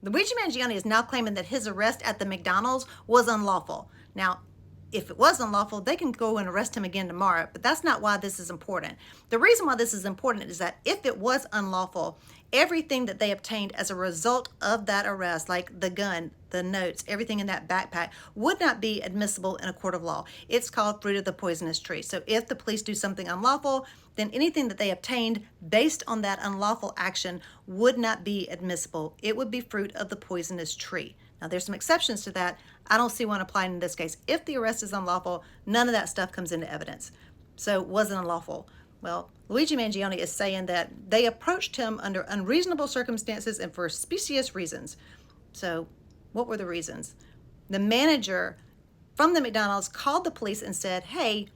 Luigi Mangione is now claiming that his arrest at the McDonald's was unlawful. Now, if it was unlawful, they can go and arrest him again tomorrow, but that's not why this is important. The reason why this is important is that if it was unlawful, everything that they obtained as a result of that arrest, like the gun, the notes, everything in that backpack, would not be admissible in a court of law. It's called fruit of the poisonous tree. So if the police do something unlawful, then anything that they obtained based on that unlawful action would not be admissible. It would be fruit of the poisonous tree. Now, there's some exceptions to that. I don't see one applying in this case. If the arrest is unlawful, none of that stuff comes into evidence. So, was it unlawful? Well, Luigi Mangione is saying that they approached him under unreasonable circumstances and for specious reasons. So, what were the reasons? The manager from the McDonald's called the police and said, hey,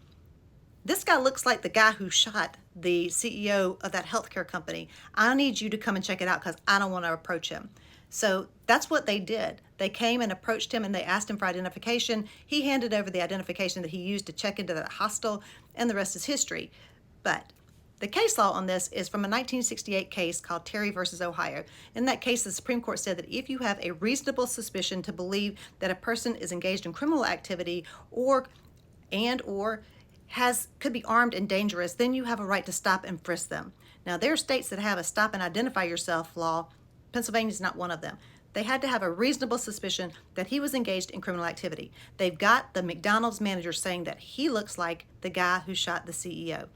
this guy looks like the guy who shot the CEO of that healthcare company. I need you to come and check it out because I don't want to approach him. So that's what they did. They came and approached him and they asked him for identification. He handed over the identification that he used to check into that hostel, and the rest is history. But the case law on this is from a 1968 case called Terry versus Ohio. In that case, the Supreme Court said that if you have a reasonable suspicion to believe that a person is engaged in criminal activity or could be armed and dangerous, then you have a right to stop and frisk them. Now, there are states that have a stop and identify yourself law. Pennsylvania is not one of them. They had to have a reasonable suspicion that he was engaged in criminal activity. They've got the McDonald's manager saying that he looks like the guy who shot the CEO.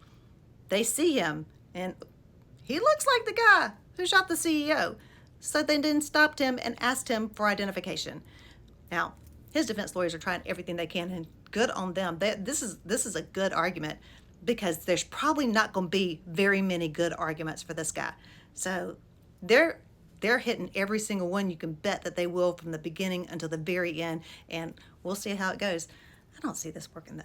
They see him and he looks like the guy who shot the CEO. So they then stopped him and asked him for identification. Now, his defense lawyers are trying everything they can, and good on them. This is a good argument because there's probably not going to be very many good arguments for this guy. So they're hitting every single one. You can bet that they will from the beginning until the very end, and we'll see how it goes. I don't see this working though.